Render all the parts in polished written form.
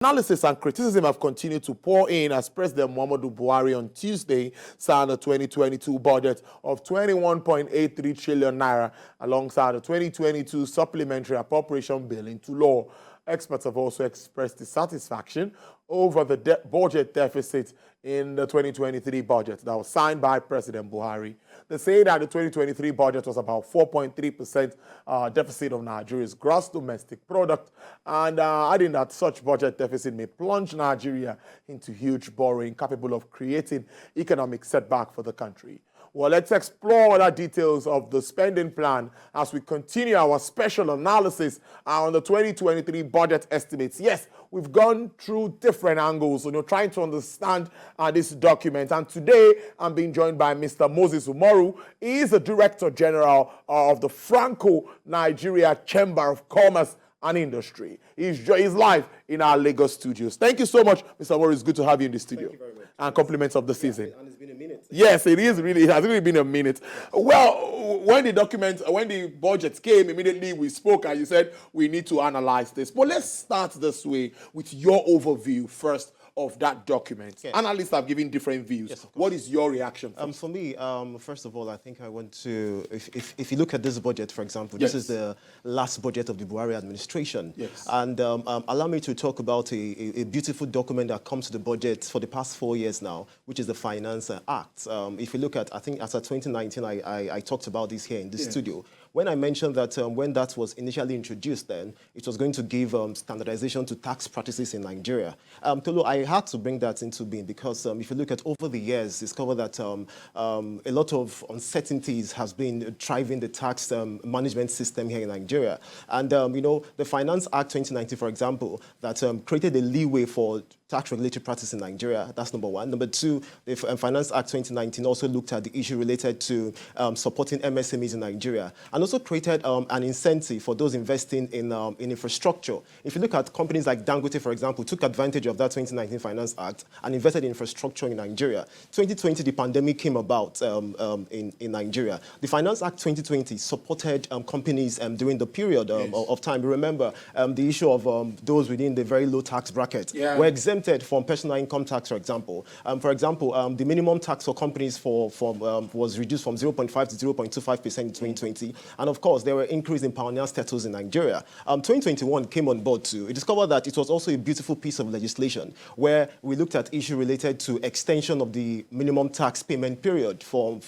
Analysis and criticism have continued to pour in as President Muhammadu Buhari on Tuesday signed the 2022 budget of 21.83 trillion naira alongside the 2022 supplementary appropriation bill into law. Experts have also expressed dissatisfaction over the budget deficit in the 2023 budget that was signed by President Buhari. They say that the 2023 budget was about 4.3% deficit of Nigeria's gross domestic product, and adding that such budget deficit may plunge Nigeria into huge borrowing capable of creating economic setback for the country. Well, let's explore other details of the spending plan as we continue our special analysis on the 2023 budget estimates. Yes, we've gone through different angles, trying to understand this document. And today, I'm being joined by Mr. Moses Umoru. He is the Director General of the Franco-Nigeria Chamber of Commerce and Industry. He's live in our Lagos studios. Thank you so much, Mr. Umoru. It's good to have you in the studio. Thank you very much. And compliments of the season. And it's been a minute. Yes, it has really been a minute. Well, when the budget came, immediately we spoke and you said we need to analyze this. But let's start this way with your overview first of that document. Yes. Analysts have given different views. Yes, what is your reaction? For me, first of all, I think I want to, if you look at this budget, for example, yes. This is the last budget of the Buhari administration. Yes. And allow me to talk about a beautiful document that comes to the budget for the past 4 years now, which is the Finance Act. If you look at, I think as of 2019, I talked about this here in this studio. When I mentioned that when that was initially introduced then, it was going to give standardization to tax practices in Nigeria. Tolu, I had to bring that into being because if you look at over the years, discover that a lot of uncertainties has been driving the tax management system here in Nigeria. And, the Finance Act 2019, for example, that created a leeway for tax regulatory practice in Nigeria. That's number one. Number two, the Finance Act 2019 also looked at the issue related to supporting MSMEs in Nigeria and also created an incentive for those investing in infrastructure. If you look at companies like Dangote, for example, took advantage of that 2019 Finance Act and invested in infrastructure in Nigeria. 2020, the pandemic came about in Nigeria. The Finance Act 2020 supported companies during the period of time. Remember the issue of those within the very low tax bracket were exempted from personal income tax, for example. The minimum tax for companies was reduced from 0.5 to 0.25% in 2020. And of course, there were increase in pioneer status in Nigeria. 2021 came on board too. It discovered that it was also a beautiful piece of legislation where we looked at issue related to extension of the minimum tax payment period for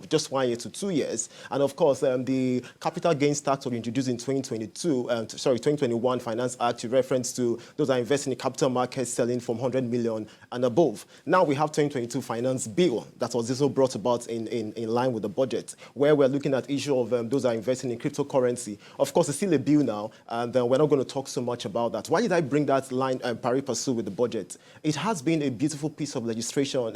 just 1 year to 2 years. And of course, the capital gains tax was introduced in 2021 Finance Act in reference to those are investing in capital markets selling from 100 million and above. Now we have 2022 Finance Bill that was also brought about in line with the budget, where we're looking at issue of those are investing in cryptocurrency. Of course, it's still a bill now, and we're not going to talk so much about that. Why did I bring that line pari passu with the budget? It has been a beautiful piece of legislation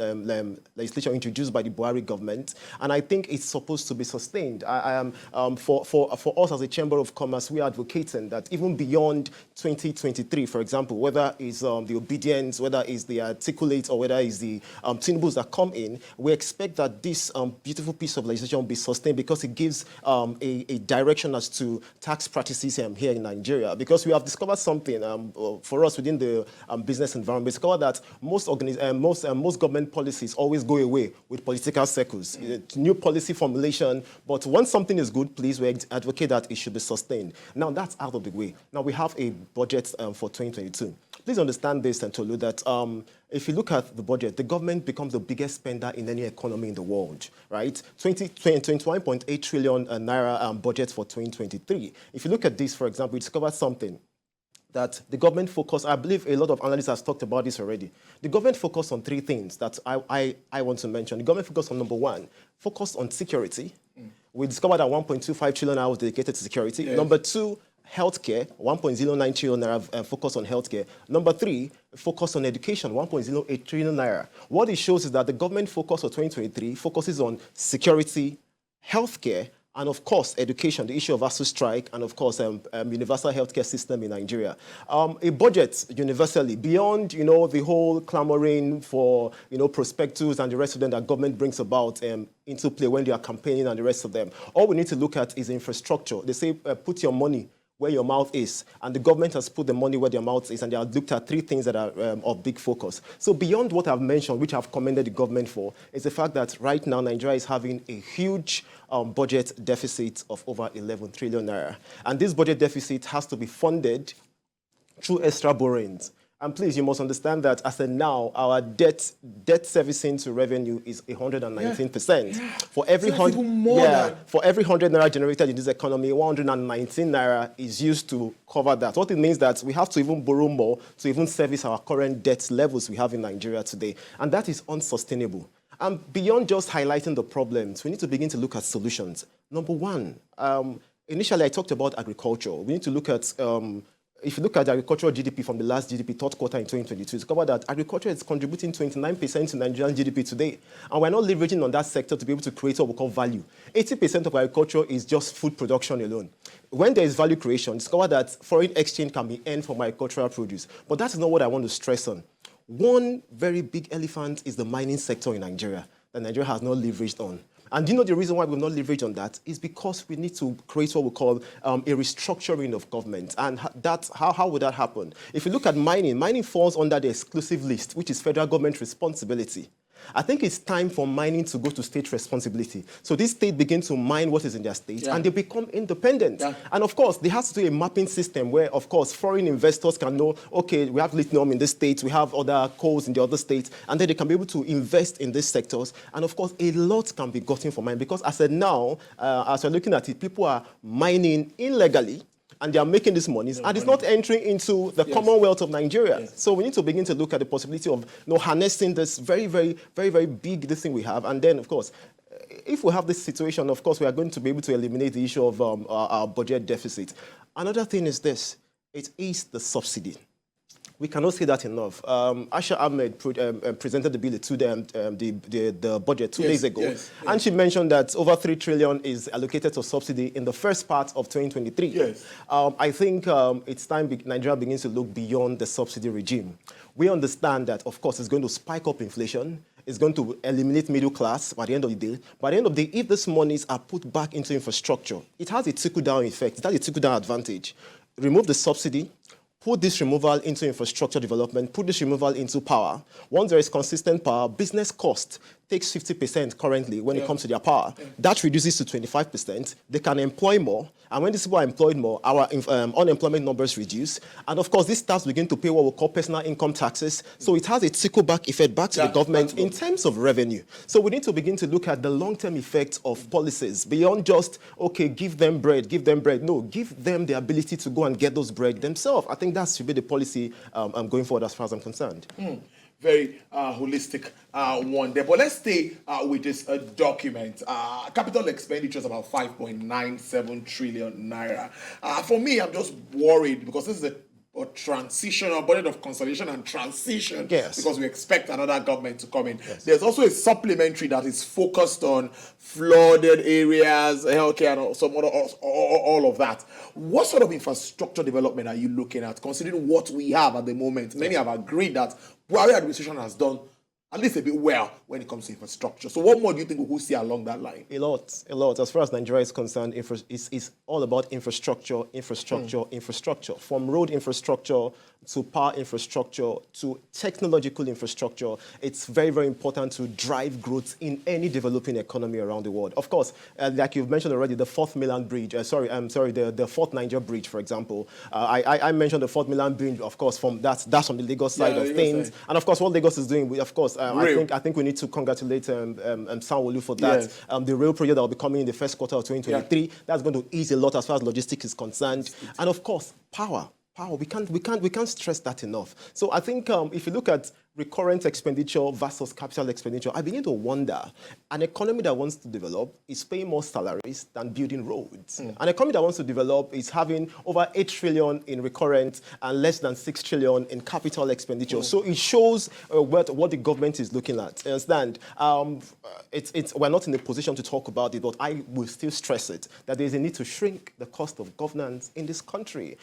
introduced by the Buhari government, and I think it's supposed to be sustained. For us as a Chamber of Commerce, we are advocating that even beyond 2023, for example, whether it's the obedience, whether it's the articulate, or whether it's the Tinubus that come in, we expect that this beautiful piece of legislation will be sustained because it gives a direction as to tax practices here in Nigeria. Because we have discovered something for us within the business environment. We discovered that most government policies always go away with political circles. New policy formulation, but once something is good, please, we advocate that it should be sustained. Now that's out of the way. Now we have a budget for 2022. Please understand this, Tolu, that if you look at the budget, the government becomes the biggest spender in any economy in the world, right? 21.8 trillion naira budget for 2023. If you look at this, for example, you discover something that the government focused, I believe a lot of analysts have talked about this already. The government focused on three things that I want to mention. The government focused on number one, focused on security. We discovered that 1.25 trillion naira was dedicated to security. Yes. Number two, healthcare, 1.09 trillion naira focus on healthcare. Number three, focus on education, 1.08 trillion naira. What it shows is that the government focus for 2023 focuses on security, healthcare, and of course, education, the issue of ASU strike, and of course, universal healthcare system in Nigeria. A budget universally, beyond, the whole clamoring for, prospectus and the rest of them that government brings about into play when they are campaigning and the rest of them. All we need to look at is infrastructure. They say, put your money where your mouth is, and the government has put the money where their mouth is, and they have looked at three things that are of big focus. So beyond what I've mentioned, which I've commended the government for, is the fact that right now Nigeria is having a huge budget deficit of over 11 trillion naira. And this budget deficit has to be funded through extra borrowings. And please, you must understand that as of now, our debt servicing to revenue is 119%. For every for every 100 naira generated in this economy, 119 naira is used to cover that. What it means that we have to even borrow more to even service our current debt levels we have in Nigeria today. And that is unsustainable. And beyond just highlighting the problems, we need to begin to look at solutions. Number one, initially I talked about agriculture. We need to look at if you look at the agricultural GDP from the last GDP third quarter in 2022, it's covered that agriculture is contributing 29% to Nigerian GDP today. And we're not leveraging on that sector to be able to create what we call value. 80% of agriculture is just food production alone. When there is value creation, it's covered that foreign exchange can be earned from agricultural produce. But that is not what I want to stress on. One very big elephant is the mining sector in Nigeria that Nigeria has not leveraged on. And do you know the reason why we've not leveraged on that is because we need to create what we call a restructuring of government. And how would that happen? If you look at mining, mining falls under the exclusive list, which is federal government responsibility. I think it's time for mining to go to state responsibility. So this state begins to mine what is in their state, and they become independent. And of course, they have to do a mapping system where, of course, foreign investors can know, okay, we have lithium in this state, we have other coals in the other states, and then they can be able to invest in these sectors. And of course, a lot can be gotten from mining because as of now, as we're looking at it, people are mining illegally, and they are making this money, and it's not entering into the Commonwealth of Nigeria. So we need to begin to look at the possibility of harnessing this very big this thing we have. And then, of course, if we have this situation, of course, we are going to be able to eliminate the issue of our budget deficit. Another thing is this. It is the subsidy. We cannot say that enough. Asha Ahmed presented the bill to the budget 2 days ago, and she mentioned that over 3 trillion is allocated to subsidy in the first part of 2023. I think it's time Nigeria begins to look beyond the subsidy regime. We understand that, of course, it's going to spike up inflation. It's going to eliminate middle class by the end of the day. By the end of the day, if these monies are put back into infrastructure, it has a trickle-down effect. It has a trickle-down advantage. Remove the subsidy, put this removal into infrastructure development, put this removal into power. Once there is consistent power, business cost takes 50% currently when it comes to their power. That reduces to 25%. They can employ more. And when these people are employed more, our unemployment numbers reduce. And of course, these staffs begin to pay what we call personal income taxes. So it has a trickle-back effect back to the government in terms of revenue. So we need to begin to look at the long-term effects of policies beyond just, okay, give them bread, give them bread. No, give them the ability to go and get those bread themselves. I think that should be the policy going forward as far as I'm concerned. Very holistic one there. But let's stay with this document. Capital expenditure is about 5.97 trillion naira. For me, I'm just worried because this is a transitional budget of consolidation and transition because we expect another government to come in. There's also a supplementary that is focused on flooded areas, healthcare, and some other, all of that. What sort of infrastructure development are you looking at, considering what we have at the moment? Many have agreed that Buhari administration has done at least a bit well when it comes to infrastructure. So what more do you think we will see along that line? A lot. As far as Nigeria is concerned, it's all about infrastructure. From road infrastructure to power infrastructure to technological infrastructure, it's very important to drive growth in any developing economy around the world. Of course, like you've mentioned already, the 4th Milan Bridge, the 4th Niger Bridge, for example. I mentioned the 4th Milan Bridge, of course, that's from the Lagos side of things. And of course, what Lagos is doing, of course, I think we need to congratulate Sanwo-Olu for that. The rail project that will be coming in the first quarter of 2023, that's going to ease a lot as far as logistics is concerned. And of course, power. We can't stress that enough. So I think if you look at recurrent expenditure versus capital expenditure, I begin to wonder, an economy that wants to develop is paying more salaries than building roads. An economy that wants to develop is having over 8 trillion in recurrent and less than 6 trillion in capital expenditure. So it shows what the government is looking at. You understand? We're not in a position to talk about it, but I will still stress it, that there is a need to shrink the cost of governance in this country.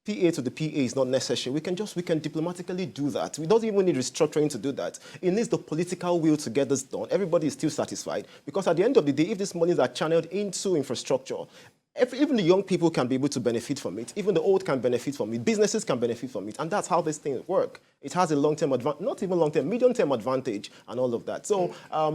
PA to the PA is not necessary. We can diplomatically do that. We don't even need restructuring to do that. It needs the political will to get this done. Everybody is still satisfied because at the end of the day, if these monies are channeled into infrastructure, even the young people can be able to benefit from it. Even the old can benefit from it. Businesses can benefit from it. And that's how these things work. It has a long-term advantage, not even long-term, medium-term advantage and all of that. So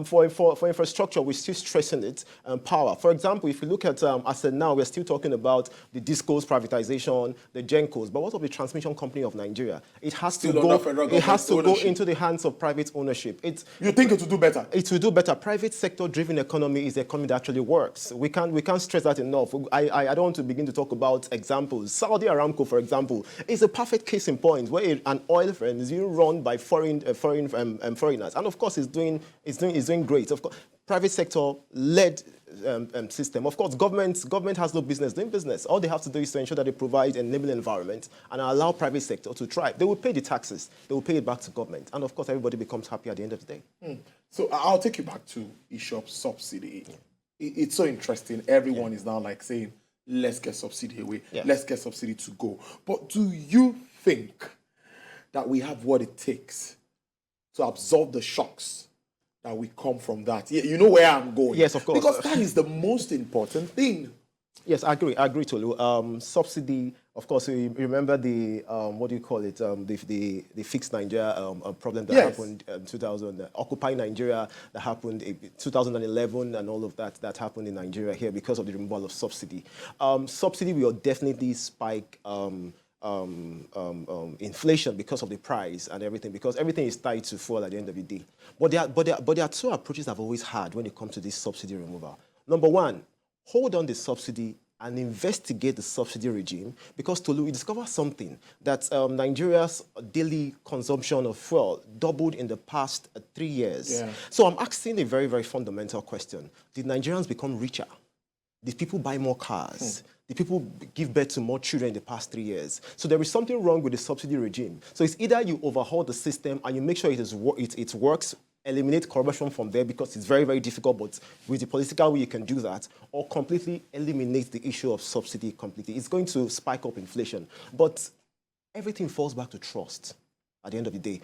for infrastructure, we're still stressing it. Power. For example, if you look at, as of now, we're still talking about the DISCOs privatization, the GENCOs. But what of the transmission company of Nigeria? It has to go into the hands of private ownership. You think it will do better? It will do better. Private sector-driven economy is the economy that actually works. We can't stress that enough. I don't want to begin to talk about examples. Saudi Aramco, for example, is a perfect case in point where an oil firm is being run by foreigners, and of course, it's doing great. Of course, private sector-led system. Of course, government has no business doing business. All they have to do is to ensure that they provide an enabling environment and allow private sector to thrive. They will pay the taxes. They will pay it back to government, and of course, everybody becomes happy at the end of the day. So I'll take you back to eShop subsidy. It's so interesting. Everyone is now like saying, let's get subsidy away. Let's get subsidy to go. But do you think that we have what it takes to absorb the shocks that we come from that? You know where I'm going. Yes, of course. Because that is the most important thing. Yes, I agree, Tolu. Subsidy, of course, you remember the, what do you call it, the fixed Nigeria problem that happened in 2000, Occupy Nigeria that happened in 2011 and all of that happened in Nigeria here because of the removal of subsidy. Subsidy will definitely spike inflation because of the price and everything, because everything is tied to fuel at the end of the day. But there are two approaches I've always had when it comes to this subsidy removal. Number one, hold on the subsidy and investigate the subsidy regime, because Tolu, we discovered something, that Nigeria's daily consumption of fuel doubled in the past 3 years. So I'm asking a very, very fundamental question. Did Nigerians become richer? Did people buy more cars? Did people give birth to more children in the past 3 years? So there is something wrong with the subsidy regime. So it's either you overhaul the system and you make sure it works, eliminate corruption from there, because it's very, very difficult, but with the political way you can do that, or completely eliminate the issue of subsidy completely. It's going to spike up inflation. But everything falls back to trust. At the end of the day,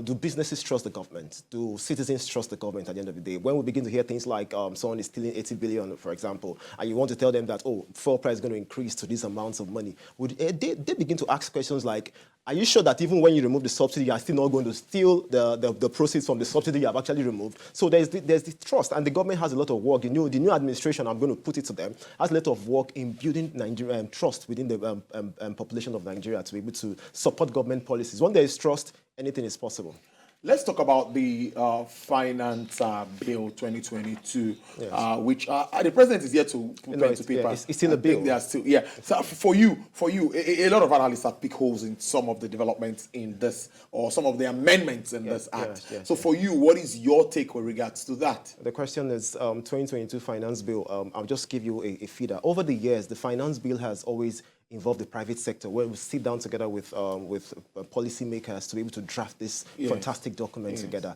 do businesses trust the government? Do citizens trust the government at the end of the day? When we begin to hear things like someone is stealing 80 billion, for example, and you want to tell them that, oh, fuel price is going to increase to these amounts of money, they begin to ask questions like, are you sure that even when you remove the subsidy, you are still not going to steal the proceeds from the subsidy you have actually removed? So there's the trust, and the government has a lot of work. The new administration, I'm going to put it to them, has a lot of work in building Nigerian trust within the population of Nigeria to be able to support government policies. When there is trust, anything is possible. Let's talk about the Finance Bill 2022, which the president is yet to put pen to paper. It's still a bill. They are still, So for you, a lot of analysts have picked holes in some of the developments in this, or some of the amendments in this act. So for you, what is your take with regards to that? The question is 2022 Finance Bill. I'll just give you a feeder. Over the years, the Finance Bill has always involve the private sector, where we sit down together with policymakers to be able to draft this fantastic document together.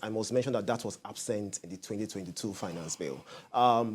I must mention that was absent in the 2022 Finance Bill.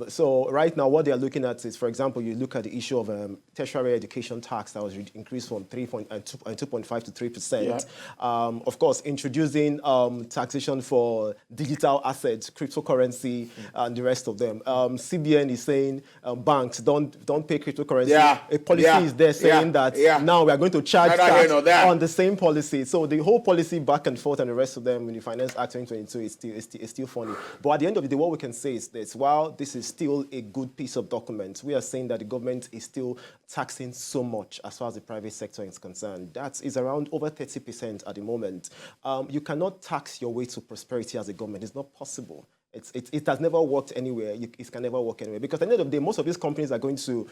So right now, what they are looking at is, for example, you look at the issue of tertiary education tax that was increased from 2.5 to 3%. Of course, introducing taxation for digital assets, cryptocurrency, and the rest of them. CBN is saying banks don't pay cryptocurrency. A policy is there saying that now we are going to charge that on the same policy. So the whole policy back and forth and the rest of them in the Finance Act 2022 is still funny. But at the end of the day, what we can say is this: while this is still a good piece of document, we are saying that the government is still taxing so much as far as the private sector is concerned. That is around over 30% at the moment. You cannot tax your way to prosperity as a government. It's not possible. It has never worked anywhere. It can never work anywhere. Because at the end of the day, most of these companies are going to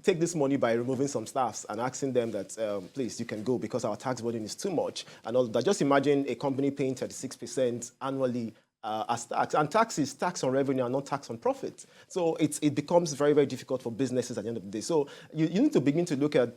take this money by removing some staffs and asking them that, please, you can go because our tax burden is too much. And all that. Just imagine a company paying 36% annually as tax. And tax is tax on revenue and not tax on profit. So it becomes very, very difficult for businesses at the end of the day. So you need to begin to look at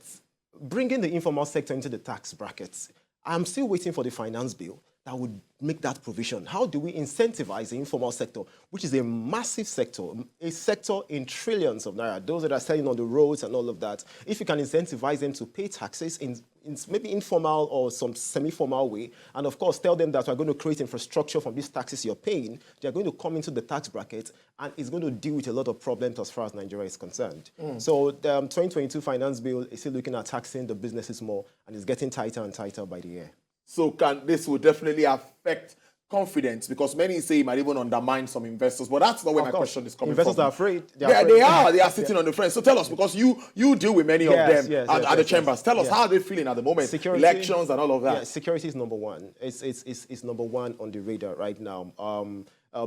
bringing the informal sector into the tax brackets. I'm still waiting for the Finance Bill, that would make that provision? How do we incentivize the informal sector, which is a massive sector, a sector in trillions of naira, those that are selling on the roads and all of that? If you can incentivize them to pay taxes in maybe informal or some semi-formal way, and of course tell them that we're going to create infrastructure from these taxes you're paying, they're going to come into the tax bracket, and it's going to deal with a lot of problems as far as Nigeria is concerned. So the 2022 finance bill is still looking at taxing the businesses more, and it's getting tighter and tighter by the year. So this will definitely affect confidence, because many say it might even undermine some investors, but that's not where my question is coming investors from. Investors are afraid. They are sitting on the fence. So tell us, because you deal with many of them at the chambers. Tell us, how are they feeling at the moment? Security, elections and all of that. Yeah, security is number one. It's number one on the radar right now.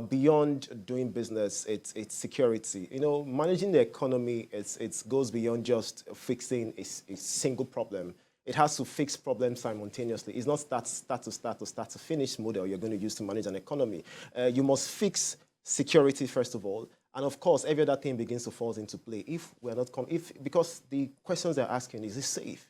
Beyond doing business, it's security. You know, managing the economy, it goes beyond just fixing a single problem. It has to fix problems simultaneously. It's not start to finish model you're going to use to manage an economy. You must fix security first of all, and of course every other thing begins to fall into play. If we're not because the questions they're asking, is it safe?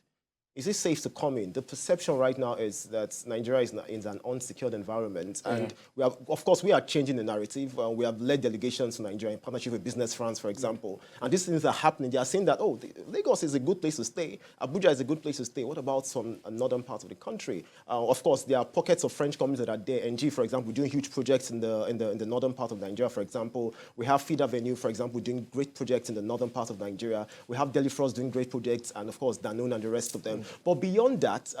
Is it safe to come in? The perception right now is that Nigeria is in an unsecured environment, and of course, we are changing the narrative. We have led delegations to Nigeria in partnership with Business France, for example, and these things are happening. They are saying that, oh, Lagos is a good place to stay, Abuja is a good place to stay. What about some northern parts of the country? Of course, there are pockets of French companies that are there. NG, for example, doing huge projects in the northern part of Nigeria, for example. We have Feed Avenue, for example, doing great projects in the northern part of Nigeria. We have Delhi Frost doing great projects, and of course, Danone and the rest of them. But beyond that,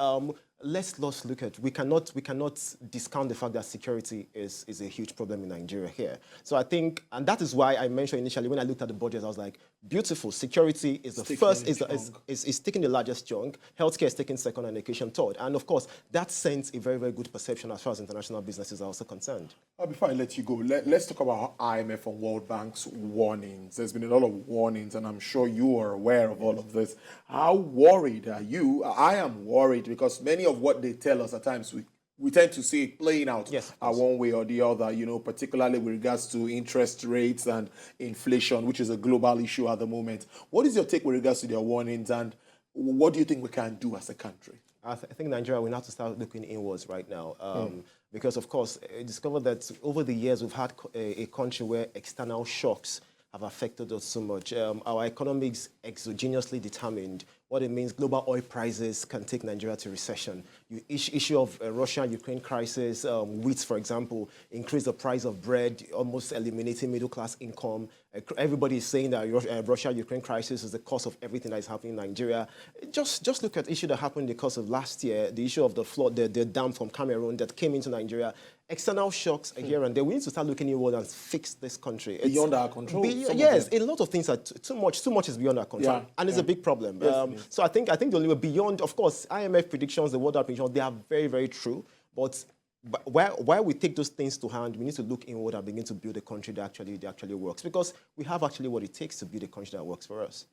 let's look at, we cannot discount the fact that security is a huge problem in Nigeria here. So I think, and that is why I mentioned initially when I looked at the budget, I was like, beautiful, security is the first, is taking the largest chunk, healthcare is taking second, and education third. And of course, that sends a very, very good perception as far as international businesses are also concerned. Before I let you go, let's talk about IMF and World Bank's warnings. There's been a lot of warnings, and I'm sure you are aware of all of this. How worried are you? I am worried, because many of what they tell us at times, we tend to see it playing out one way or the other, you know, particularly with regards to interest rates and inflation, which is a global issue at the moment. What is your take with regards to their warnings, and what do you think we can do as a country? I think Nigeria will have to start looking inwards right now. Because, of course, I discovered that over the years we've had a country where external shocks have affected us so much. Our economy is exogenously determined. What it means, global oil prices can take Nigeria to recession. Issue of Russia-Ukraine crisis, wheat, for example, increase the price of bread, almost eliminating middle-class income. Everybody is saying that Russia-Ukraine crisis is the cause of everything that is happening in Nigeria. Just look at the issue that happened in the course of last year, the issue of the flood, the dam from Cameroon that came into Nigeria. External shocks here and there. We need to start looking inward and fix this country. It's beyond our control. Yes, a lot of things are too much is beyond our control, and it's a big problem. So I think the only way beyond, of course, IMF predictions, the World Bank predictions, they are very, very true. But while we take those things to hand, we need to look inward and begin to build a country that actually works, because we have actually what it takes to build a country that works for us.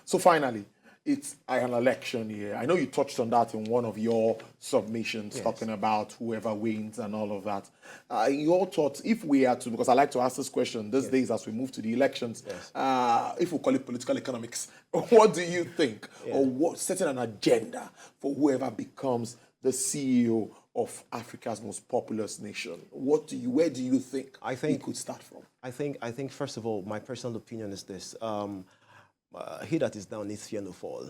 So finally, it's an election year. I know you touched on that in one of your submissions, talking about whoever wins and all of that. Your thoughts, if we are to, because I like to ask this question these days as we move to the elections, if we call it political economics, what do you think? Or what, setting an agenda for whoever becomes the CEO of Africa's most populous nation? Where do you think we could start from? I think first of all, my personal opinion is this. He that is down needs fear no fall.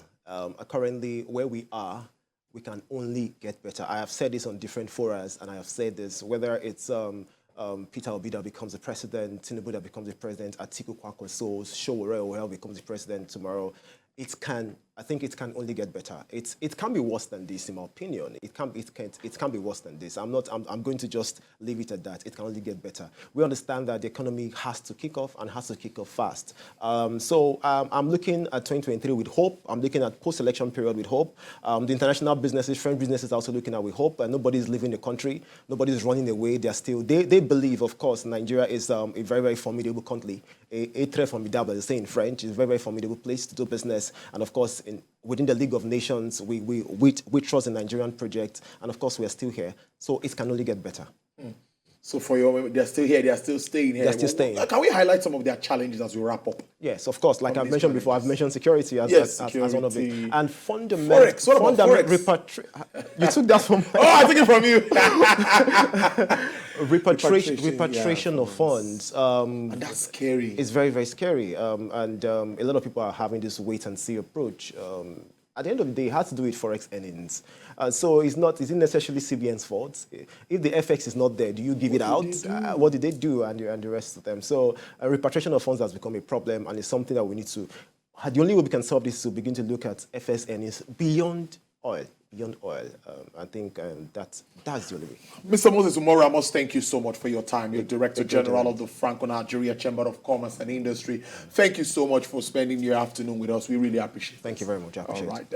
Currently, where we are, we can only get better. I have said this on different forums, and I have said this, whether it's Peter Obi that becomes the president, Tinubu that becomes the president, Atiku Kwankwaso, Sowore becomes the president tomorrow. I think it can only get better. It can be worse than this, in my opinion. It can be worse than this. I'm going to just leave it at that. It can only get better. We understand that the economy has to kick off, and has to kick off fast. So I'm looking at 2023 with hope. I'm looking at post-election period with hope. The international businesses, French businesses are also looking at with hope. And nobody's leaving the country. Nobody's running away. They believe, of course, Nigeria is a very, very formidable country. A très formidable, they say in French. It's a very, very formidable place to do business. And of course, within the League of Nations, we trust the Nigerian project, and of course, we are still here. So it can only get better. So for your, they're still here, they're still staying here. They're still staying. Can we highlight some of their challenges as we wrap up? Yes, of course. Like I've mentioned before, I've mentioned security as one of it. And fundamental. Forex. What about Forex? You took that from Oh, I took it from you. repatriation of funds. And that's scary. It's very, very scary. A lot of people are having this wait and see approach. At the end of the day, it has to do with Forex earnings. So it's not necessarily CBN's fault. If the FX is not there, do you give it out? What did they do? And the rest of them. So repatriation of funds has become a problem, and it's something that we need to. The only way we can solve this is to begin to look at FX earnings beyond oil. I think that's the only way. Mr. Moses Umoru, I must thank you so much for your time. You're Director General of the Franco-Nigeria Chamber of Commerce and Industry. Thank you so much for spending your afternoon with us. We really appreciate it. Thank you very much. I appreciate it. All right.